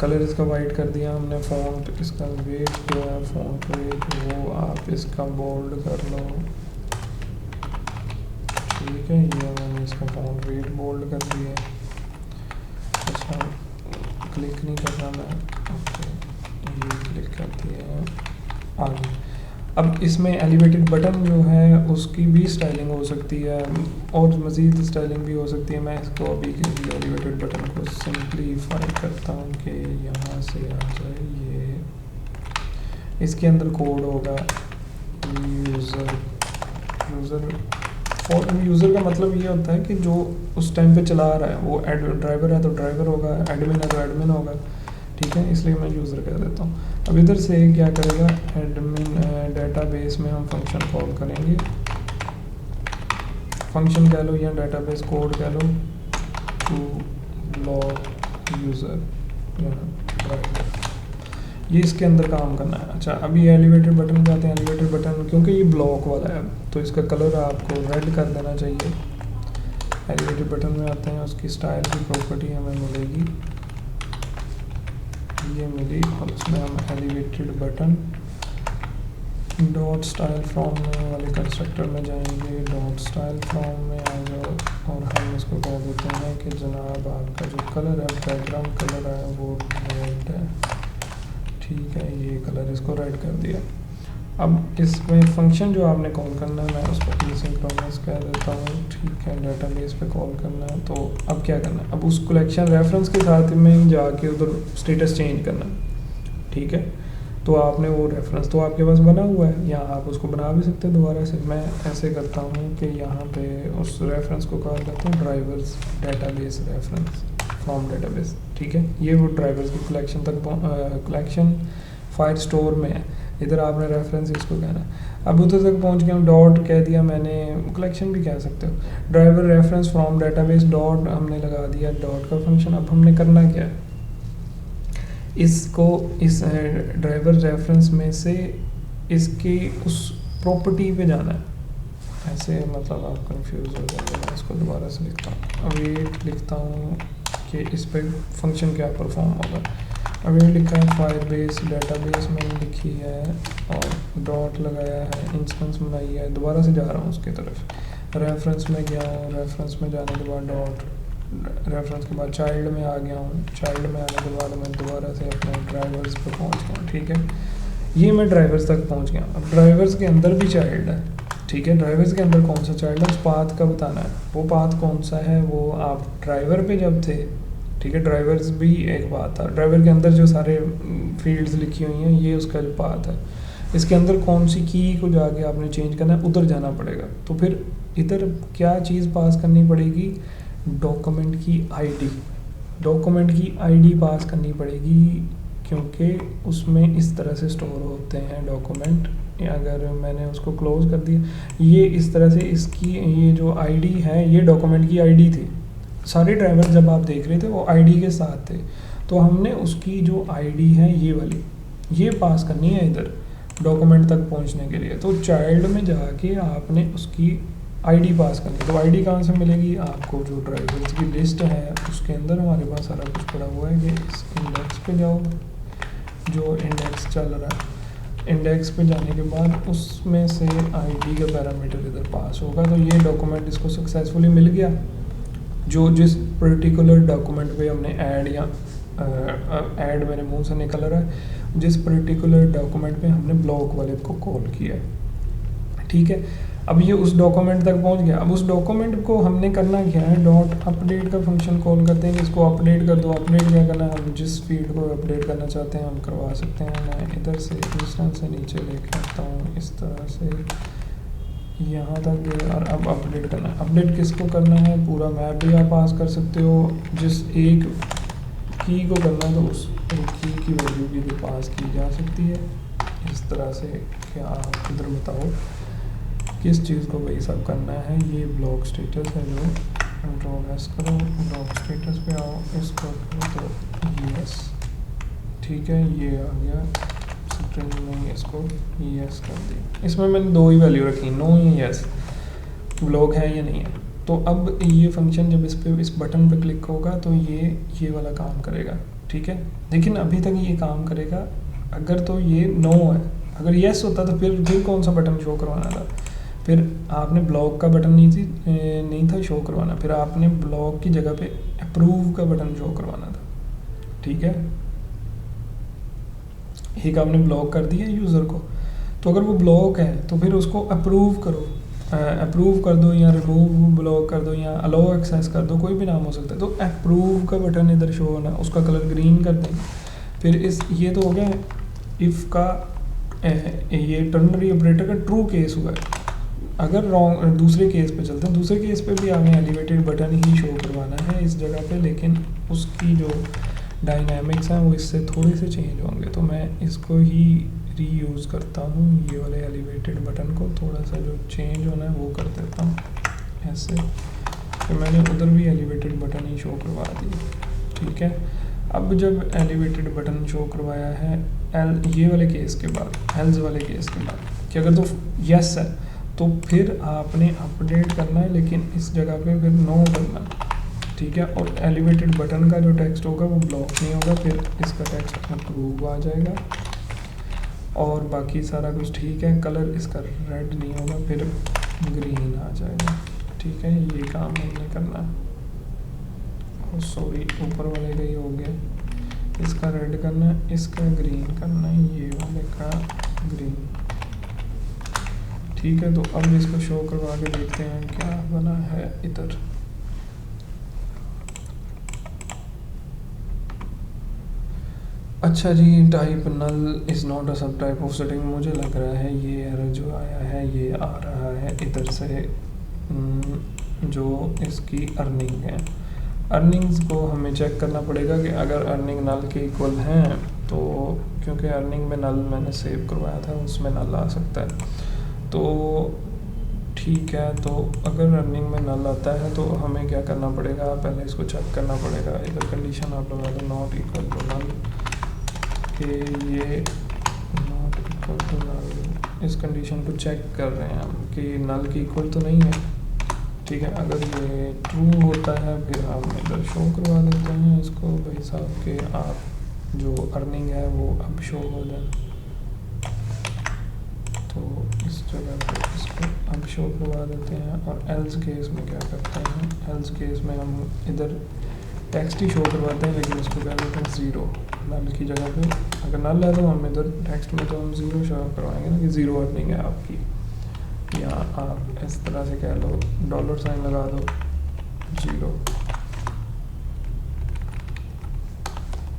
कलर इसका वाइट कर दिया हमने। फ़ॉन्ट इसका वेट जो है, फ़ॉन्ट वेट वो आप इसका बोल्ड कर लो। ठीक है, ये मैंने इसका फ़ॉन्ट वेट बोल्ड कर दिया। अच्छा, क्लिक नहीं करना मैं, ये क्लिक कर दिया आगे। अब इसमें एलिवेटेड बटन जो है उसकी भी स्टाइलिंग हो सकती है, और मज़ीद स्टाइलिंग भी हो सकती है। मैं इसको अभी के लिए एलिवेटेड बटन को सिंप्लीफाई करता हूँ कि यहाँ से आ जाए। ये इसके अंदर कोड होगा यूज़र का मतलब ये होता है कि जो उस टाइम पे चला रहा है, वो ड्राइवर है तो ड्राइवर होगा, एडमिन है तो एडमिन होगा। ठीक है, इसलिए मैं यूज़र कह देता हूँ। अब इधर से क्या करेगा, एडमिन डेटाबेस में हम फंक्शन कॉल करेंगे, फंक्शन कह लो या डेटाबेस कोड कह लो, टू ब्लॉक यूज़र या ड्राइवर, ये इसके अंदर काम करना है। अच्छा, अभी एलिवेटेड बटन पे आते हैं। एलिवेटेड बटन क्योंकि ये ब्लॉक वाला है तो इसका कलर आपको रेड कर देना चाहिए। एलिवेटेड बटन में आते हैं, उसकी स्टाइल की प्रॉपर्टी हमें मिलेगी, ये मिली, और उसमें हम elevated button dot style from में वाले कंस्ट्रक्टर में जाएंगे, डॉट स्टाइल फ्रॉम में आ जाओ, और हम इसको कह देते हैं कि जनाब आपका जो कलर है, बैकग्राउंड कलर है वो रेड है। ठीक है, ये कलर इसको रेड कर दिया। अब इसमें फंक्शन जो आपने कॉल करना है, मैं उसको एसिंक्रोनस कह देता हूँ। ठीक है, डेटाबेस पे कॉल करना है। तो अब क्या करना है, अब उस कलेक्शन रेफरेंस के साथ में जाके उधर स्टेटस चेंज करना है। ठीक है, तो आपने वो रेफरेंस तो आपके पास बना हुआ है, या आप उसको बना भी सकते हैं दोबारा से। मैं ऐसे करता हूँ कि यहाँ पे उस रेफरेंस को कॉल करता हूँ drivers database reference from database, ठीक है। ये वो ड्राइवर्स की कलेक्शन तक कलेक्शन फायर स्टोर में है, इधर आपने रेफरेंस इसको कहना है। अब उधर तक पहुंच गया, डॉट कह दिया मैंने, कलेक्शन भी कह सकते हो। Driver reference from database dot हमने लगा दिया, डॉट का फंक्शन। अब हमने करना क्या है, इसको इस ड्राइवर रेफरेंस में से इसकी उस प्रॉपर्टी पे जाना है। ऐसे मतलब आप कंफ्यूज हो जाएंगे, मैं इसको दोबारा से लिखता हूँ। अवेट लिखता हूँ कि इस पर फंक्शन क्या परफॉर्म होगा। अवेट लिखा है फायरबेस डेटाबेस मैंने लिखी है और डॉट लगाया है, इंस्टेंस बनाई है। दोबारा से जा रहा हूँ उसकी तरफ, रेफरेंस में गया हूँ, रेफरेंस में जाने के बाद डॉट, रेफरेंस के बाद चाइल्ड में आ गया हूँ, चाइल्ड में आने के बाद मैं दोबारा से अपने ड्राइवर्स पे पहुँच गया हूँ, ठीक है। ये मैं ड्राइवर्स तक पहुँच गया। अब ड्राइवर्स के अंदर भी चाइल्ड है, ठीक है। ड्राइवर्स के अंदर कौन सा चाइल्ड है, उस पाथ का बताना है। वो पाथ कौन सा है, वो आप ड्राइवर पे जब थे, ठीक है। ड्राइवर्स भी एक बात था, ड्राइवर के अंदर जो सारे फील्ड्स लिखी हुई हैं ये उसका जो पाथ है। इसके अंदर कौन सी की को जाके आपने चेंज करना है, उधर जाना पड़ेगा। तो फिर इधर क्या चीज़ पास करनी पड़ेगी, डॉक्यूमेंट की आईडी, डॉक्यूमेंट की आईडी पास करनी पड़ेगी, क्योंकि उसमें इस तरह से स्टोर होते हैं डॉक्यूमेंट। अगर मैंने उसको क्लोज कर दिया, ये इस तरह से इसकी ये जो आईडी है ये डॉक्यूमेंट की आईडी थी। सारे ड्राइवर जब आप देख रहे थे वो आईडी के साथ थे, तो हमने उसकी जो आईडी है ये वाली ये पास करनी है इधर डॉक्यूमेंट तक पहुंचने के लिए। तो चाइल्ड में जाके आपने उसकी आईडी पास करनी। तो आईडी कहाँ से मिलेगी आपको, जो ड्राइवर्स की लिस्ट है उसके अंदर हमारे पास सारा कुछ पड़ा हुआ है कि इस इंडेक्स पे जाओ, जो इंडेक्स चल रहा है, इंडेक्स पे जाने के बाद उसमें से आईडी का पैरामीटर इधर पास होगा। तो ये डॉक्यूमेंट इसको सक्सेसफुली मिल गया, जो जिस पर्टिकुलर डॉक्यूमेंट पे हमने ऐड या ऐड मेरे मुंह से निकल रहा है, जिस पर्टिकुलर डॉक्यूमेंट पे हमने ब्लॉक वाले को कॉल किया है, ठीक है। अब ये उस डॉक्यूमेंट तक पहुंच गया। अब उस डॉक्यूमेंट को हमने करना क्या है, डॉट अपडेट का फंक्शन कॉल करते हैं, इसको अपडेट कर दो। अपडेट क्या करना है, हम जिस फील्ड को अपडेट करना चाहते हैं हम करवा सकते हैं। मैं इधर से इंस्टेंस से नीचे लेके आता हूँ इस तरह से यहाँ तक, और अब अपडेट करना है। अपडेट किसको करना है, पूरा मैप भी आप पास कर सकते हो। जिस एक की को करना है तो उस की वैल्यू भी पास की जा सकती है इस तरह से। क्या आप इधर बताओ किस चीज़ को भाई सब करना है। ये ब्लॉक स्टेटस है, जो कंट्रोल एस करो, ब्लॉक स्टेटस पे आओ, इसको करो तो यस, ठीक है। ये आ गया स्ट्रिंग में, इसको यस कर दिया। इसमें मैंने दो ही वैल्यू रखी, नो या यस, ब्लॉक है या नहीं है। तो अब ये फंक्शन जब इस बटन पे क्लिक होगा तो ये वाला काम करेगा, ठीक है। लेकिन अभी तक ये काम करेगा अगर तो ये नो है। अगर यस होता तो फिर कौन सा बटन शो करवाना था, फिर आपने ब्लॉक का बटन नहीं था शो करवाना, फिर आपने ब्लॉक की जगह पे अप्रूव का बटन शो करवाना था, ठीक है। एक आपने ब्लॉक कर दिया यूज़र को, तो अगर वो ब्लॉक है तो फिर उसको अप्रूव करो, अप्रूव कर दो या रिमूव ब्लॉक कर दो या अलो एक्सेस कर दो, कोई भी नाम हो सकता है। तो अप्रूव का बटन इधर शो होना, उसका कलर ग्रीन कर देंगे। फिर ये तो हो गया इफ़ का, ये टर्नरी ऑपरेटर का ट्रू केस हुआ है। अगर रॉन्ग दूसरे केस पे चलते हैं, दूसरे केस पे भी हमें एलिवेटेड बटन ही शो करवाना है इस जगह पे, लेकिन उसकी जो डायनामिक्स हैं वो इससे थोड़े से चेंज होंगे। तो मैं इसको ही रीयूज़ करता हूँ, ये वाले एलिवेटेड बटन को थोड़ा सा जो चेंज होना है वो कर देता हूँ ऐसे। तो मैंने उधर भी एलिवेटेड बटन ही शो करवा दिया, ठीक है। अब जब एलिवेटेड बटन शो करवाया है ये वाले केस के बाद, एल्स वाले केस के बाद, कि अगर तो यस है तो फिर आपने अपडेट करना है, लेकिन इस जगह पे फिर नो करना है, ठीक है। और एलिवेटेड बटन का जो टेक्स्ट होगा वो ब्लॉक नहीं होगा, फिर इसका टेक्स्ट अप्रूव आ जाएगा और बाकी सारा कुछ ठीक है। कलर इसका रेड नहीं होगा, फिर ग्रीन आ जाएगा, ठीक है। ये काम हमने करना है। सॉरी, ऊपर वाले का ही हो गया, इसका रेड करना है, इसका ग्रीन करना है, ये वाले का ग्रीन, ठीक है। तो अब इसको शो करवा के देखते हैं क्या बना है इधर। अच्छा जी, type null is not a subtype of setting. मुझे लग रहा है ये एरर जो आया है ये आ रहा है इधर से, जो इसकी अर्निंग है। अर्निंग्स को हमें चेक करना पड़ेगा कि अगर अर्निंग नल के इक्वल हैं तो, क्योंकि अर्निंग में नल मैंने सेव करवाया था उसमें नल आ सकता है, तो ठीक है। तो अगर अर्निंग में नल आता है तो हमें क्या करना पड़ेगा, पहले इसको चेक करना पड़ेगा। इधर कंडीशन आप लगा दो नॉट इक्वल टू नल, कि ये नॉट इक्वल टू नल, इस कंडीशन को चेक कर रहे हैं हम कि नल की इक्वल तो नहीं है, ठीक है। अगर ये ट्रू होता है फिर हम इधर शो करवा देते हैं इसको भाई साहब के आप जो अर्निंग है वो अब शो हो जाए, तो इस जगह पे इसको अब शो करवा देते हैं। और एल्स केस में क्या करते हैं, एल्स केस में हम इधर टेक्स्ट ही शो करवाते हैं लेकिन इसको क्या करते हैं ज़ीरो, नल की जगह पे अगर नल है तो हम इधर टेक्स्ट में तो हम ज़ीरो शो करवाएंगे ना कि ज़ीरो अर्निंग है आपकी, या आप इस तरह से कह लो डॉलर साइन लगा दो ज़ीरो,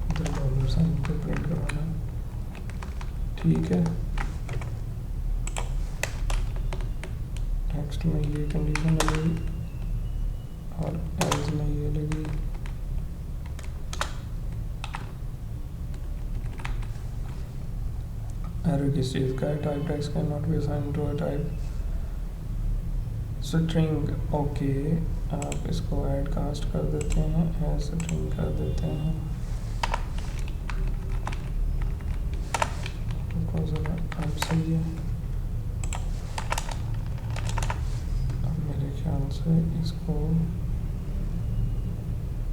इधर डॉलर साइन पे प्रिंट करवाना, ठीक है। टेक्स्ट में ये कंडीशन लगेगी और एल्स में ये लगी, एरर किस चीज़ का है, type text can not be assigned to a type string, okay. आप इसको ऐड कास्ट कर देते हैं, एज स्ट्रिंग कर देते हैं, अब सही है। अब मेरे ख्याल से इसको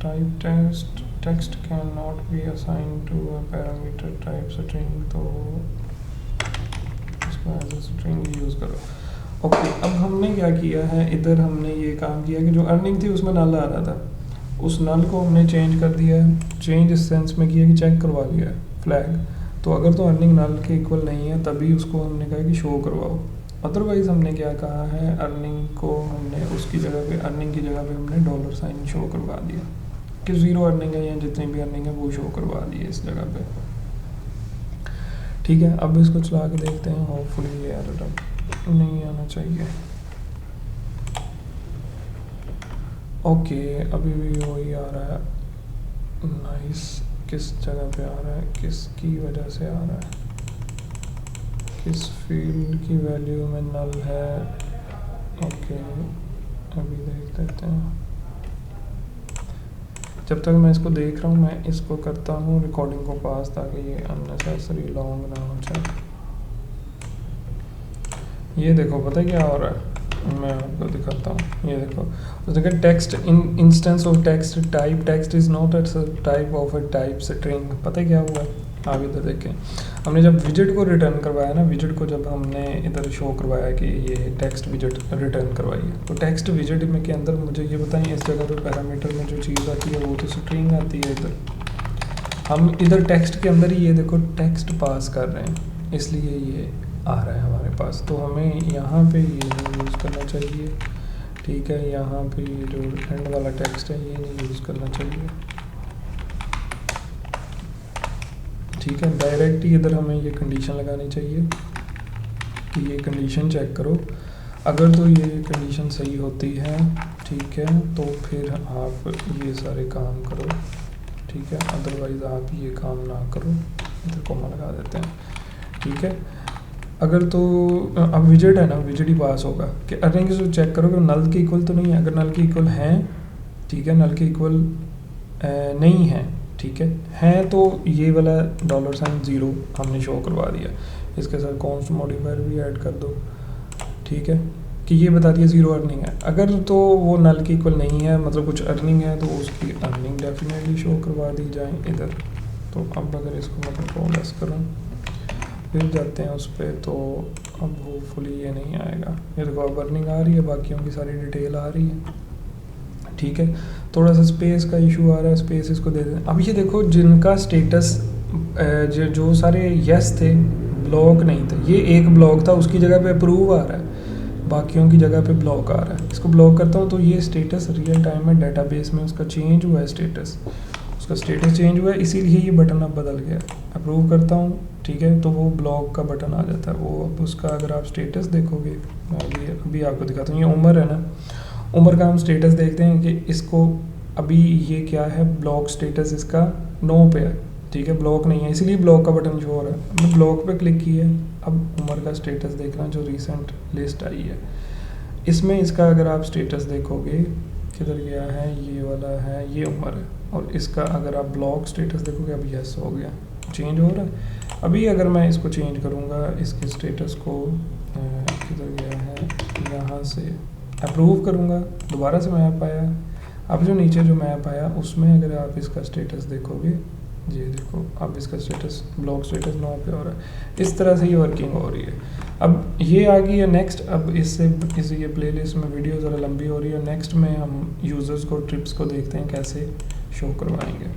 type text can not be assign to a parameter type string, तो इसको एज अ स्ट्रिंग यूज़ करो, ओके। अब हमने क्या किया है, इधर हमने ये काम किया कि जो अर्निंग थी उसमें नल आ रहा था, उस नल को हमने चेंज कर दिया है। चेंज इस सेंस में किया कि चेक करवा लिया है फ्लैग, तो अगर तो अर्निंग नल के इक्वल नहीं है तभी उसको हमने कहा कि शो करवाओ। अदरवाइज़ हमने क्या कहा है, अर्निंग को हमने उसकी जगह पे, अर्निंग की जगह पे हमने डॉलर साइन शो करवा दिया कि ज़ीरो अर्निंग है या जितनी भी अर्निंग है वो शो करवा दी है इस जगह पे, ठीक है। अब इसको चला के देखते हैं, होपफुली ये एरर नहीं आना चाहिए, ओके। अभी भी वही आ रहा है, नाइस। किस जगह पे आ रहा है, किसकी वजह से आ रहा है, किस फील्ड की वैल्यू में नल है, ओके। अभी देख लेते हैं, जब तक मैं इसको देख रहा हूँ मैं इसको करता हूँ रिकॉर्डिंग को पास, ताकि ये अननेसेसरी लॉन्ग ना हो जाए। ये देखो पता है क्या हो रहा है, मैं आपको दिखाता हूँ, ये देखो उसने text in instance of text type text is not a type of a type string, पता है क्या हुआ है, आप इधर देखें। हमने जब विजिट को रिटर्न करवाया ना, विजिट को जब हमने इधर शो करवाया कि ये टेक्स्ट विजिट रिटर्न करवाइए, तो टेक्स्ट विजिट में के अंदर मुझे ये बताइए इस जगह पे पैरामीटर में जो चीज़ आती है वो तो स्ट्रिंग आती है। इधर हम इधर टेक्स्ट के अंदर ही ये देखो टेक्स्ट पास कर रहे हैं, इसलिए ये आ रहा है हमारे पास। तो हमें यहाँ पे ये यूज़ करना चाहिए, ठीक है। यहाँ पे जो एंड वाला टेक्स्ट है ये नहीं यूज़ करना चाहिए, ठीक है। डायरेक्ट ही इधर हमें ये कंडीशन लगानी चाहिए कि ये कंडीशन चेक करो, अगर तो ये कंडीशन सही होती है, ठीक है, तो फिर आप ये सारे काम करो, ठीक है। अदरवाइज़ आप ये काम ना करो, इधर कॉमा लगा देते हैं, ठीक है। अगर तो अब विजिट है ना, विजिट ही पास होगा कि अर्निंग जो चेक करो कि नल के इक्वल तो नहीं है, अगर नल के इक्वल हैं, ठीक है, नल के इक्वल नहीं है, ठीक है तो ये वाला डॉलर साइन ज़ीरो हमने शो करवा दिया, इसके साथ कॉन्स्ट मॉडिफायर भी ऐड कर दो, ठीक है, कि ये बता दिया ज़ीरो अर्निंग है। अगर तो वो नल के इक्वल नहीं है, मतलब कुछ अर्निंग है, तो उसकी अर्निंग डेफिनेटली शो करवा दी जाए इधर। तो अब अगर इसको मैं कंट्रोल एस करूँ फिर जाते हैं उस पर, तो अब होपफुली ये नहीं आएगा। ये देखो अब अर्निंग आ रही है, बाकियों की सारी डिटेल आ रही है, ठीक है। थोड़ा सा स्पेस का इशू आ रहा है, स्पेस इसको दे दें। अब ये देखो जिनका स्टेटस जो सारे यस थे, ब्लॉक नहीं थे, ये एक ब्लॉक था उसकी जगह पे अप्रूव आ रहा है, बाकियों की जगह पे ब्लॉक आ रहा है। इसको ब्लॉक करता हूँ तो ये स्टेटस रियल टाइम में डेटाबेस में उसका चेंज हुआ है, उसका स्टेटस चेंज हुआ है, इसीलिए ये बटन अब बदल गया। अप्रूव करता हूँ, ठीक है, तो वो ब्लॉक का बटन आ जाता है। वो अब उसका अगर आप स्टेटस देखोगे, मैं अभी आपको दिखाता हूँ, ये उमर है ना, उमर का हम स्टेटस देखते हैं कि इसको अभी ये क्या है, ब्लॉक स्टेटस इसका 9 पे है, ठीक है, ब्लॉक नहीं है इसलिए ब्लॉक का बटन शो हो रहा है। हमने ब्लॉक पे क्लिक किया है, अब उमर का स्टेटस देखना जो रिसेंट लिस्ट आई है इसमें इसका अगर आप स्टेटस देखोगे किधर गया है, ये वाला है, ये उमर है, और इसका अगर आप ब्लॉक स्टेटस देखोगे अब यस हो गया, चेंज हो रहा है। अभी अगर मैं इसको चेंज करूँगा इसके स्टेटस को, किधर गया है, यहाँ से अप्रूव करूँगा, दोबारा से मैप आया। अब जो नीचे जो मैप आया उसमें अगर आप इसका स्टेटस देखोगे, ये देखो अब इसका स्टेटस ब्लॉक स्टेटस 9 पे हो रहा है। इस तरह से ये वर्किंग हो रही है। अब ये आ गई है नेक्स्ट, अब इस ये प्लेलिस्ट में वीडियो ज़रा लंबी हो रही है, नेक्स्ट में हम यूज़र्स को ट्रिप्स को देखते हैं कैसे शो करवाएंगे।